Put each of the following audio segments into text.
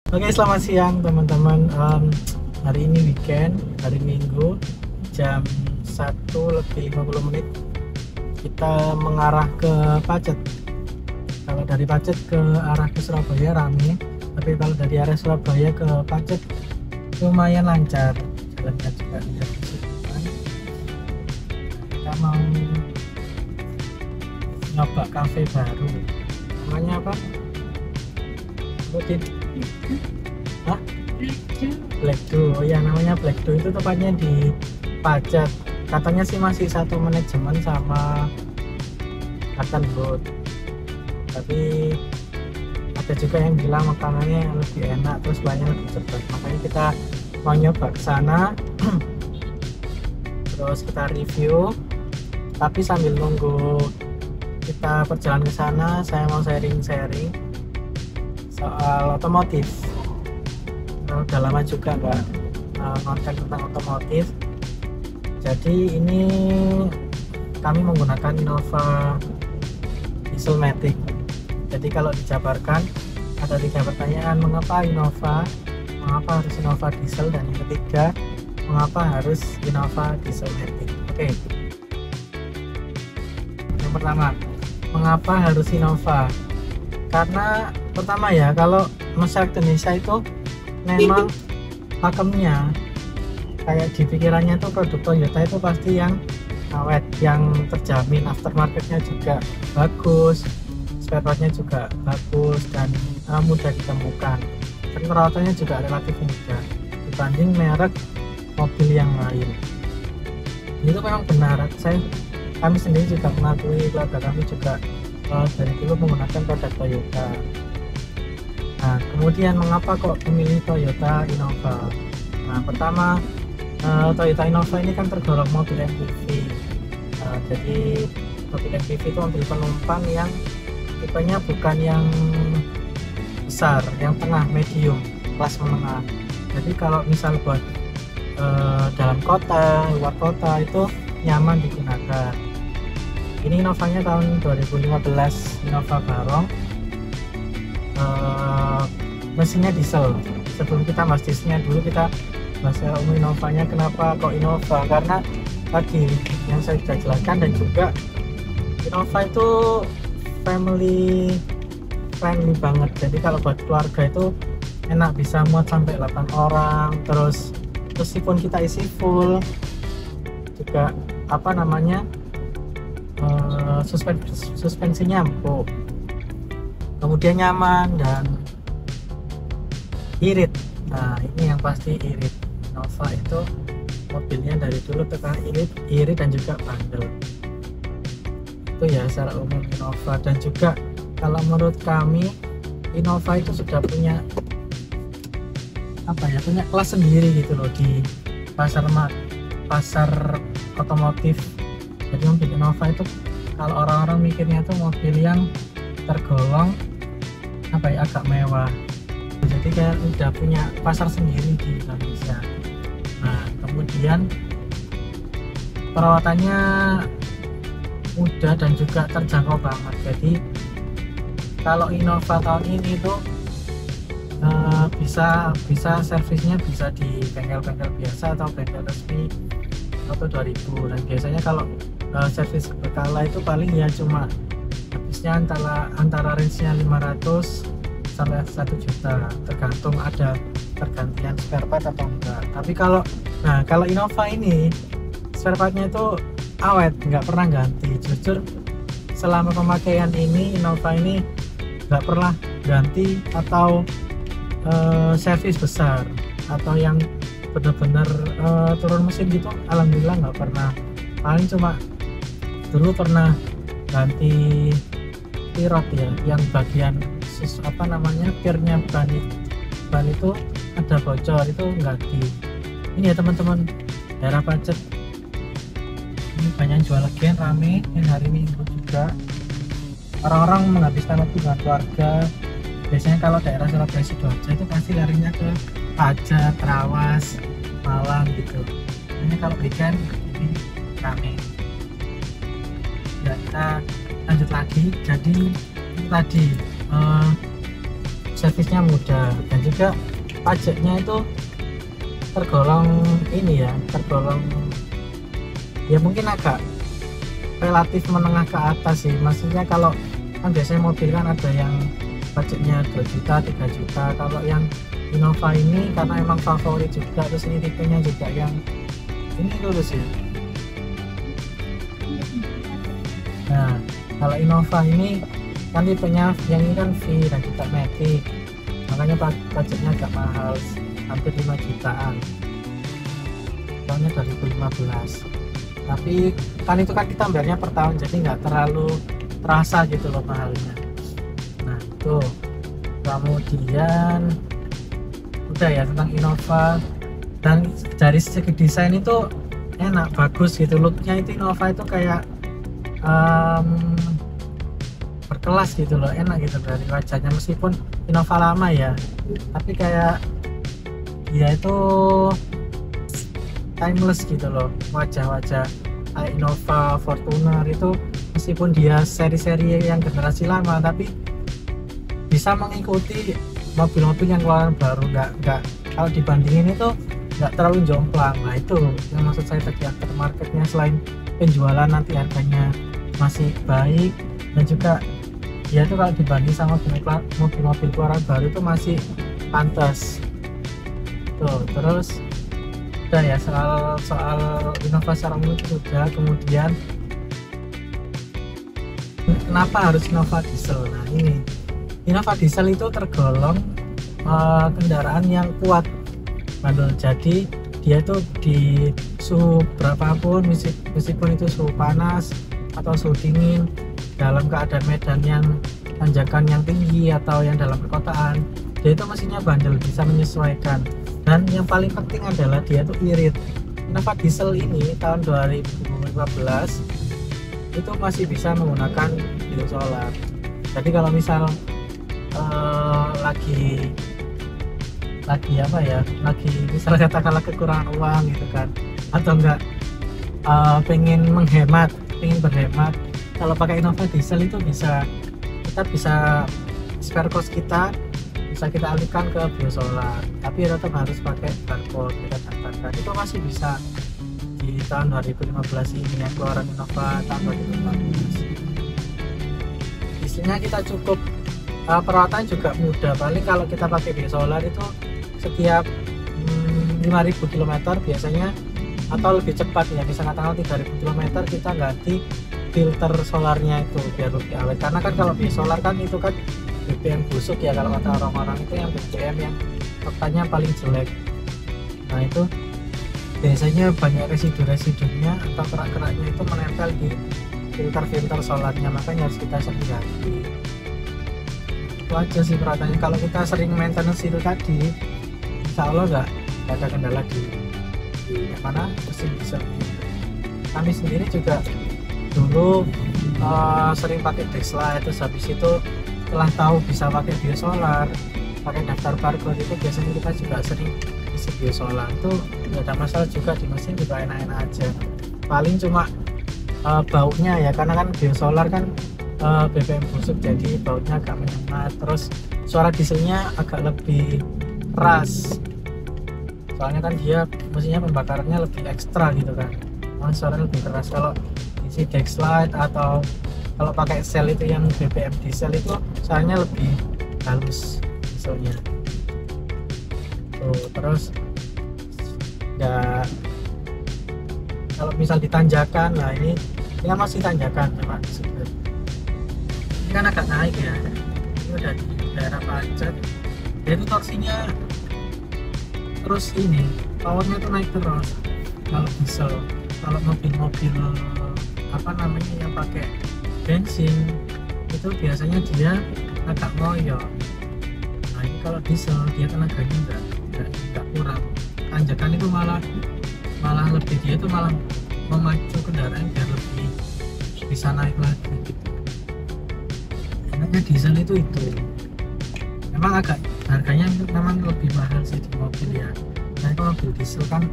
Oke, selamat siang teman-teman. Hari ini weekend, hari Minggu, jam 1:50 kita mengarah ke Pacet. Kalau dari Pacet ke arah ke Surabaya rame, tapi kalau dari arah Surabaya ke Pacet lumayan lancar. Jalannya juga tidak bersih. Kita mau nyoba cafe baru. Namanya apa? Rutin. Hah? Black Dew. Oh ya, namanya Black Dew, itu tepatnya di Pacet. Katanya sih masih satu manajemen sama Cotton Boat, tapi ada juga yang bilang makanannya lebih enak, terus banyak lebih cepat. Makanya kita mau nyoba ke sana. Terus kita review, tapi sambil nunggu kita perjalanan ke sana, saya mau sharing-sharing soal otomotif. Udah lama juga nggak konten tentang otomotif. Jadi ini kami menggunakan Innova Dieselmatic. Jadi kalau dijabarkan ada 3 pertanyaan: mengapa Innova, mengapa harus Innova diesel, dan yang ketiga mengapa harus Innova Dieselmatic. Oke, yang pertama, mengapa harus Innova? Karena pertama ya, kalau masyarakat Indonesia itu memang pakemnya kayak di pikirannya tuh produk Toyota itu pasti yang awet, yang terjamin, aftermarketnya juga bagus, spare partnya juga bagus, dan mudah ditemukan, dan perawatannya juga relatif mudah dibanding merek mobil yang lain. Itu memang benar. Kami sendiri juga mengakui, keluarga kami juga dari dulu menggunakan produk Toyota. Nah, kemudian mengapa kok memilih Toyota Innova? Nah, pertama, Toyota Innova ini kan tergolong mobil MPV. Jadi mobil MPV itu mobil penumpang yang tipenya bukan yang besar, yang tengah, medium, kelas menengah. Jadi kalau misal buat dalam kota, luar kota itu nyaman digunakan. Ini Innovanya tahun 2015, Innova Barong. Mesinnya diesel. Sebelum kita bahas dieselnya dulu, kita bahas Innovanya. Kenapa kok Innova? Karena tadi yang saya sudah jelaskan, dan juga Innova itu family friendly banget. Jadi kalau buat keluarga itu enak, bisa muat sampai 8 orang. Terus meskipun kita isi full juga suspensinya empuk, kemudian nyaman dan irit. Nah, ini yang pasti irit. Innova itu mobilnya dari dulu tekan irit dan juga bandel. Itu ya secara umum Innova. Dan juga kalau menurut kami Innova itu sudah punya punya kelas sendiri gitu loh di pasar otomotif. Jadi mobil Innova itu kalau orang-orang mikirnya tuh mobil yang tergolong agak mewah. Jadi kayak udah punya pasar sendiri di Indonesia. Nah, kemudian perawatannya mudah dan juga terjangkau banget. Jadi kalau Innova tahun ini tuh bisa servisnya bisa di bengkel-bengkel biasa atau bengkel resmi atau 2000. Dan biasanya kalau servis berkala itu paling ya cuma habisnya antara range-nya 500 sampai 1 juta, tergantung ada pergantian spare part atau enggak. Tapi kalau Innova ini spare partnya itu awet, nggak pernah ganti. Jujur, selama pemakaian ini Innova ini nggak pernah ganti atau servis besar atau yang benar-benar turun mesin gitu, alhamdulillah nggak pernah. Paling cuma dulu pernah ganti pirot ya, yang bagian pirnya ban itu ada bocor, itu ganti. Ini ya teman-teman, daerah Pacet ini banyak jual lagi, rame. Ini hari Minggu juga, orang-orang menghabiskan waktu dengan keluarga. Biasanya kalau daerah Surabaya, Sidoarjo itu pasti larinya ke Pacet, Trawas, Malang gitu. Ini kalau weekend ini rame. Ya, kita lanjut lagi. Jadi tadi servisnya mudah, dan juga pajaknya itu tergolong ini ya, tergolong ya mungkin agak relatif menengah ke atas sih. Maksudnya kalau kan biasanya mobil kan ada yang pajaknya 2 juta, 3 juta. Kalau yang Innova ini karena emang favorit juga, terus ini tipenya juga yang ini lurus ya. Nah, kalau Innova ini kan tipenya yang ini kan V dan juga Matic, makanya pajaknya agak mahal, hampir 5 jutaan tahunnya 2015. Tapi kan itu kan kita bayarnya per tahun, jadi nggak terlalu terasa gitu loh mahalnya. Nah itu, kemudian udah ya tentang Innova. Dan dari segi desain itu enak, bagus gitu, looknya itu Innova itu kayak berkelas gitu loh, enak gitu dari wajahnya. Meskipun Innova lama ya, tapi kayak dia itu timeless gitu loh, wajah-wajah Innova, Fortuner itu meskipun dia seri-seri yang generasi lama, tapi bisa mengikuti mobil-mobil yang keluaran baru. Nggak kalau dibandingin itu nggak terlalu jomplang. Nah itu yang maksud saya tadi, aftermarketnya selain penjualan nanti harganya masih baik, dan juga ya itu kalau dibanding sama mobil-mobil keluaran baru itu masih pantas tuh. Terus udah ya soal Innova secara umum itu sudah. Kemudian kenapa harus Innova diesel? Nah ini Innova diesel itu tergolong kendaraan yang kuat bandul. Jadi dia itu di suhu berapapun, meskipun itu suhu panas atau suhu dingin, dalam keadaan medan yang tanjakan yang tinggi atau yang dalam perkotaan, dia itu mesinnya bandel, bisa menyesuaikan. Dan yang paling penting adalah dia tuh irit. Innova diesel ini tahun 2015 itu masih bisa menggunakan biosolar. Jadi kalau misal lagi apa ya, lagi misal katakanlah kekurangan uang gitu kan, atau enggak pengen berhemat, kalau pakai Innova diesel itu kita bisa spare cost kita bisa kita alihkan ke biosolar, tapi tetap harus pakai barcode kita daftarkan. Itu masih bisa di tahun 2015 ini yang keluaran Innova tahun 2015. Isinya kita cukup, perawatan juga mudah. Paling kalau kita pakai biosolar itu setiap 5.000 km biasanya, atau lebih cepat ya, misalnya tanggal 3.000 km kita ganti filter solarnya itu biar lebih awet. Karena kan kalau biosolar kan itu kan BBM busuk ya, kalau kata orang-orang itu yang BBM yang katanya paling jelek. Nah itu biasanya banyak residu-residunya atau kerak-keraknya itu menempel di filter solarnya, makanya harus kita sering ganti. Itu aja sih perawatannya. Kalau kita sering maintenance itu tadi, insya Allah nggak ada kendala di mana mesin diesel. Kami sendiri juga dulu sering pakai Tesla, terus habis itu setelah tahu bisa pakai biosolar, pakai daftar barcode, itu biasanya kita juga sering isi biosolar. Itu nggak ada masalah juga, di mesin juga enak-enak aja. Paling cuma baunya ya, karena kan biosolar kan BBM busuk, jadi baunya agak menyengat. Terus suara dieselnya agak lebih keras, soalnya kan dia mesinnya pembakarannya lebih ekstra gitu kan, suaranya lebih keras. Kalau isi Dexlite atau kalau pakai sel itu yang BBM diesel itu suaranya lebih halus dieselnya tuh. Terus ya kalau misal ditanjakan, nah ini kan masih tanjakan cuma ini kan agak naik ya, ini udah di daerah Pacet, dia itu torsinya terus ini powernya tuh naik terus kalau diesel. Kalau mobil-mobil apa namanya yang pakai bensin itu biasanya dia agak ngoyo. Nah ini kalau diesel dia tenaganya enggak kurang, tanjakan itu malah lebih, dia itu malah memacu kendaraan biar lebih bisa naik lagi gitu. Enaknya diesel itu memang agak harganya memang lebih mahal sih di mobil ya. Nah kalau mobil diesel kan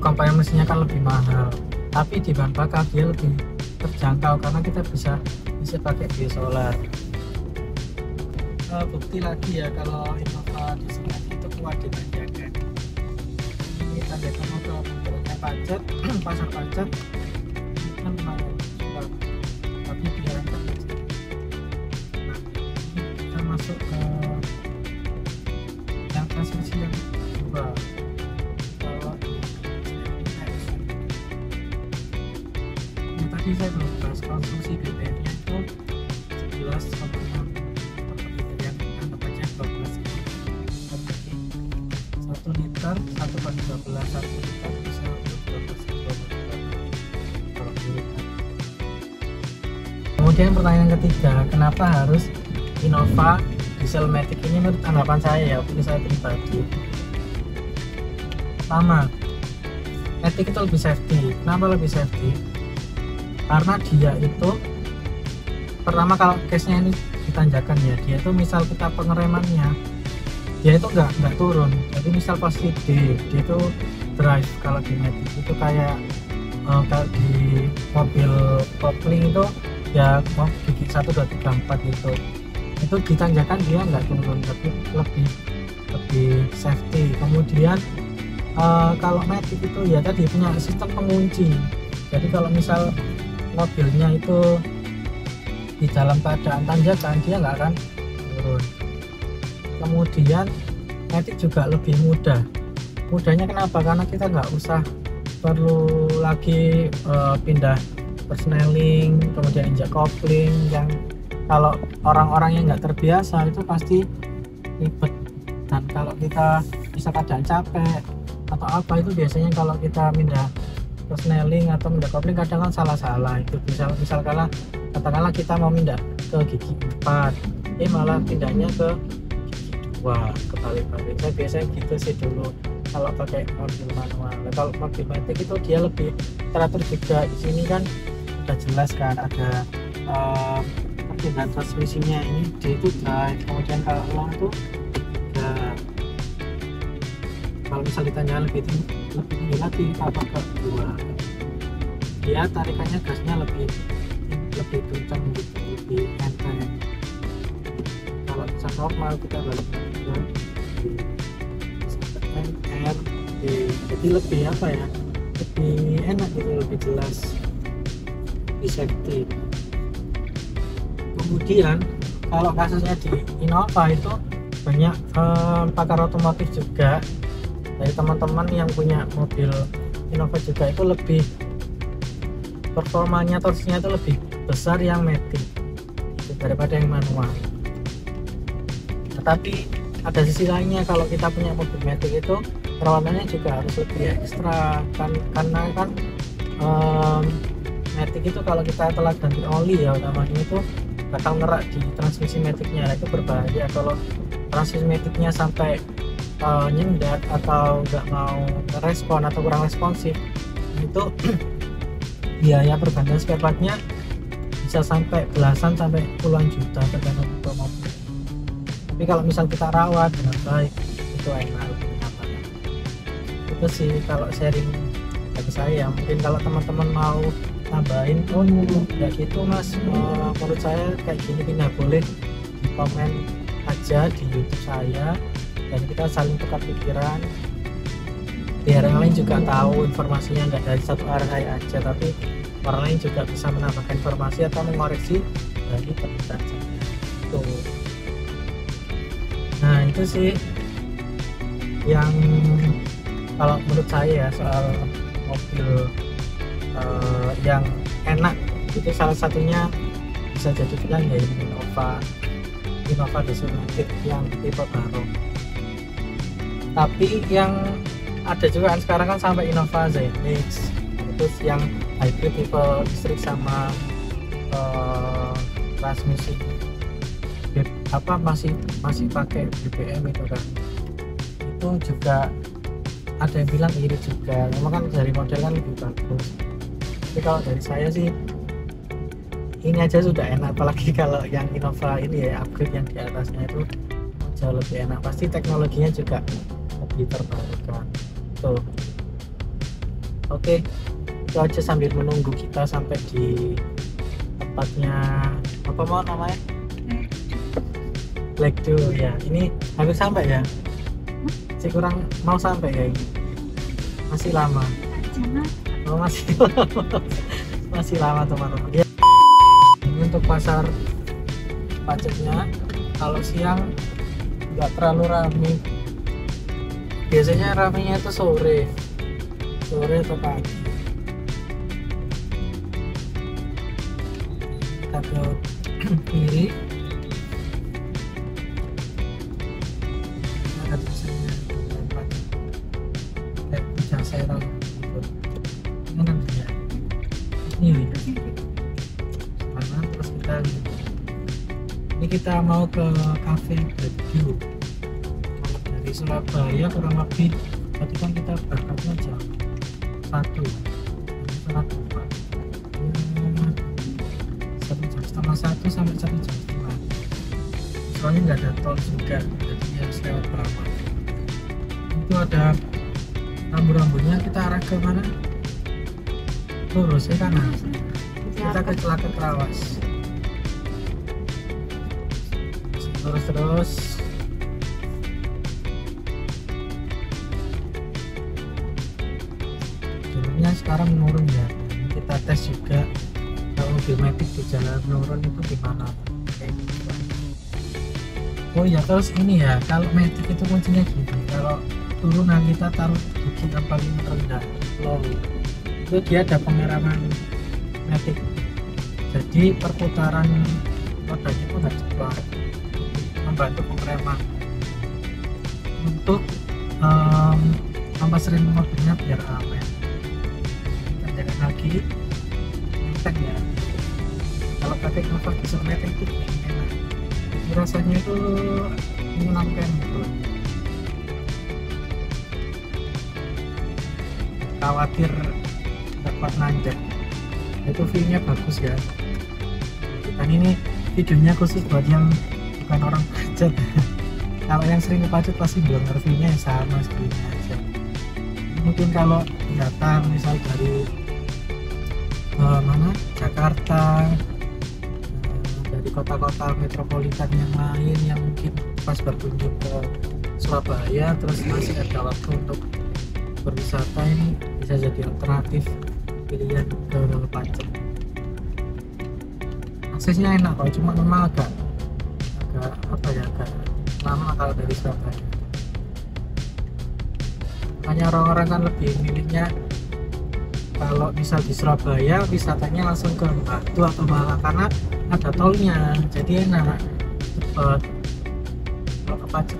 komponen mesinnya kan lebih mahal, tapi di bahan bakar dia lebih terjangkau karena kita bisa pakai biosolar. bukti lagi ya kalau Innova Diesel Matic itu kuat ditanjakan. Ini tanjakan motor motornya pacet, pasar pacet kan lumayan kuat, tapi dia kan kecil. Nah, kita masuk ke yang transmisi yang kedua. Kalau ini tadi saya belum bahas konsumsi BBM-nya itu 11,6 yang anggap aja 12 1 liter 1,12 1 liter bisa untuk 12 km kalau liter. Kemudian pertanyaan ketiga, kenapa harus Innova Diesel Matic ini? Menurut anggapan saya ya, opini saya pribadi, pertama, Matic itu lebih safety. Kenapa lebih safety? Karena dia itu pertama, kalau case-nya ini ditanjakan ya, dia itu misal kita pengeremannya dia itu nggak turun, jadi misal posisi D dia itu drive. Kalau di Matic itu kayak kalau di mobil kopling itu ya gigi 1, 2, 3, 4 itu ditanjakan dia nggak turun, tapi lebih safety. Kemudian kalau Matic itu ya tadi punya sistem pengunci, jadi kalau misal mobilnya itu di dalam keadaan tanjakan dia nggak akan turun. Kemudian Matic juga lebih mudah. Mudahnya kenapa? Karena kita nggak usah perlu lagi pindah persneling, kemudian injak kopling, yang kalau orang-orang yang nggak terbiasa itu pasti ribet. Dan kalau kita bisa keadaan capek atau apa, itu biasanya kalau kita pindah persneling atau pindah kopling kadang kan salah-salah. Itu misal katakanlah kita mau pindah ke gigi 4, malah pindahnya ke gigi 2, kebalik-balik. Saya biasanya gitu sih dulu kalau pakai mobil manual. Kalau mobil Matic itu dia lebih teratur juga. Di sini kan udah jelas kan ada perpindahan transmisinya, ini D itu drive, kemudian kalau long itu ya, kalau misal ditanya lebih tinggi lagi apa ke 2, dia tarikannya gasnya lebih kencang gitu, lebih enteng. Kalau misal normal kita balik ke R, D, jadi lebih apa ya, lebih enak gitu, lebih jelas, lebih safety. Kemudian kalau kasusnya di Innova itu banyak pakar otomotif juga, dari teman-teman yang punya mobil Innova juga, itu lebih performanya, torsinya itu lebih besar yang Matic daripada yang manual. Tetapi ada sisi lainnya, kalau kita punya mobil Matic itu perawatannya juga harus lebih ekstra karena kan Matic itu kalau kita telat ganti oli ya utamanya itu bakal ngerak di transmisi Maticnya. Itu berbahaya kalau transmisi Maticnya sampai nyendat atau nggak mau respon atau kurang responsif, itu biaya pergantian spare partnya bisa sampai belasan sampai puluhan juta tergantung mobil. Tapi kalau misal kita rawat dengan baik itu enak, lebih nyaman. Itu sih kalau sharing dari saya. Mungkin kalau teman-teman mau tambahin, ya gitu mas, menurut saya kayak gini, tidak boleh di komen aja di YouTube saya, dan kita saling tukar pikiran biar yang lain juga tahu informasinya, nggak dari satu arah saya aja, tapi orang lain juga bisa menambahkan informasi atau mengoreksi dari pemberitaan saya. Nah itu sih yang kalau menurut saya soal mobil yang enak, itu salah satunya bisa jadi pilihan ya Innova Diesel Matic yang tipe baru. Tapi yang ada juga kan sekarang kan sampai Innova Zenix, itu yang hybrid tipe listrik sama transmisi masih pakai BBM itu kan, itu juga ada yang bilang irit juga, memang kan dari model kan lebih bagus. Tapi kalau dari saya sih ini aja sudah enak, apalagi kalau yang Innova ini ya, upgrade yang di atasnya itu jauh lebih enak, pasti teknologinya juga lebih terbarukan tuh. Oke, itu aja sambil menunggu kita sampai di tempatnya, apa mau namanya, Black Dew ya. Ini hampir sampai ya. Masih kurang mau sampai ya ini. Masih lama. Jangan. Oh, masih lama. Masih lama teman-teman. Ya. Ini untuk pasar Pacetnya. Kalau siang nggak terlalu ramai. Biasanya ramainya itu sore atau pagi. Kita ke kiri. Ada tulisannya kayak jasa serang. Mana dia? Ini sana terus kita ini kita mau ke cafe Black Dew. Dari Surabaya kurang lebih tadi kan kita berangkatnya jam 1 setengah 1 sampai 1 jam setengah, soalnya nggak ada tol juga, jadi harus lewat berapa. Itu ada rambu-rambunya, kita arah ke mana? Lurus ya kanan, kita ke Celaket Trawas. Lurus terus. Jalurnya sekarang menurun ya. Kita tes juga kalau mobil Matic di jalan menurun itu gimana. Kayak gitu. Oh ya, terus ini ya, kalau Matic itu kuncinya gini. Kalau turunan kita taruh gigi yang paling rendah, low. Itu dia ada pengeraman Matic. Jadi perputaran rodanya itu nggak cepat, membantu pengereman untuk ampas rem mobilnya biar aman. Kita jangan lagi enteng ya. Kalau pakai cover diesel Matic itu enak, jadi rasanya itu menyenangkan gitu. Khawatir dapat nanjak, itu view-nya bagus ya. Dan ini videonya khusus buat yang bukan orang Pacet. Kalau yang sering ke Pacet pasti belum view-nya sama seperti aja. Mungkin kalau datang misal dari mana Jakarta, dari kota-kota metropolitan yang lain yang mungkin pas berkunjung ke Surabaya terus masih ada waktu untuk berwisata, ini bisa jadi alternatif pilihan ke Pacet. Aksesnya enak kok, cuma memang agak apa ya, agak lama kalau dari Surabaya. Makanya orang-orang kan lebih milihnya kalau misal di Surabaya wisatanya langsung ke Batu atau Malang karena ada tolnya, jadi enak, cepet. Kalau ke Pacet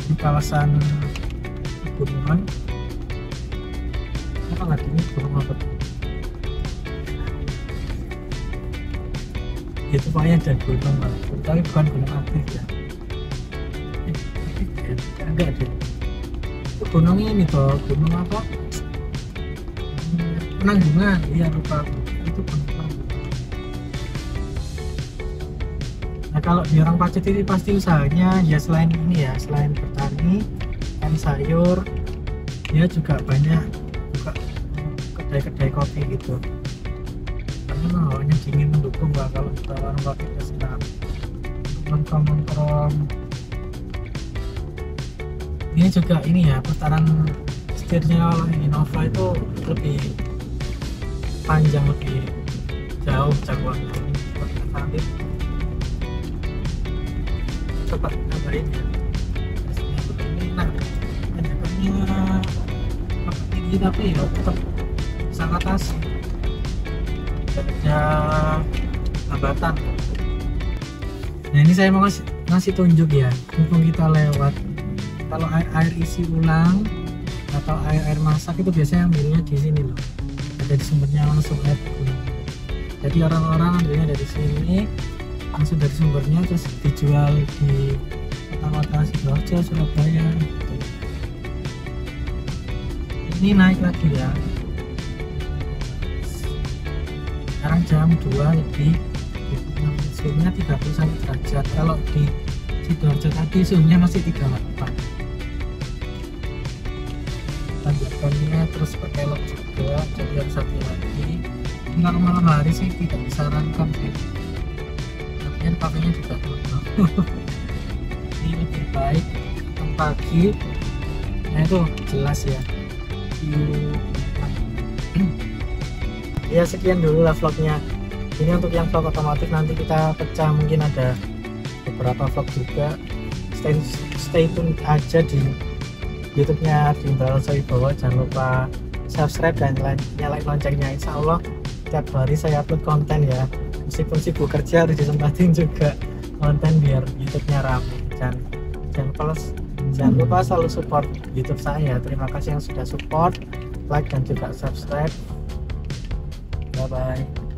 di kawasan pegunungan apa lagi ini, gunung apa tuh? Itu pokoknya ada gunung lah, tapi bukan gunung aktif ya. Enggak deh, itu gunungnya ini toh, gunung apa? Penanggungan, iya lupa aku. Itu gunung Penanggungan. Nah kalau di orang Pacet ini pasti usahanya ya selain ini ya, selain bertani, tani sayur, dia juga banyak buka kedai-kedai kopi gitu. Karena hawanya dingin mendukung lah kalau kita orang Pacet ke senang nongkrong-nongkrong. Ini juga ini ya, putaran setirnya kalau Innova itu lebih panjang, lebih jauh jangkauannya. Nanti coba nambahin ya. Ini enak, tanjakannya agak tinggi tapi ya tetap bisa atas. Ada hambatan. Nah ini saya mau ngasih tunjuk ya, mumpung kita lewat. Kalau air isi ulang atau air masak itu biasanya ambilnya di sini loh, ada di sumbernya langsung air gunung. Jadi orang-orang ambilnya dari sini langsung dari sumbernya terus dijual di kota-kota Sidoarjo, Surabaya gitu. Ini naik lagi ya, sekarang jam 2 lebih, suhunya 31 derajat. Kalau di Sidoarjo tadi suhunya masih 38. Tanjakannya terus berkelok juga, jadi harus hati-hati. Kalau malam hari sih tidak disarankan sih, lumayan kafenya juga tutup. Ini lebih baik datang pagi. Nah itu jelas ya. Ya sekian dulu lah vlognya. Ini untuk yang vlog otomotif, nanti kita pecah, mungkin ada beberapa vlog juga. Stay tune aja di YouTube-nya Ardindra Sowibowo. Jangan lupa subscribe dan nyalain loncengnya. Insya Allah tiap hari saya upload konten ya, meskipun sibuk kerja harus disempatin juga konten biar YouTube-nya rame. Jangan lupa selalu support YouTube saya. Terima kasih yang sudah support, like dan juga subscribe. Bye bye.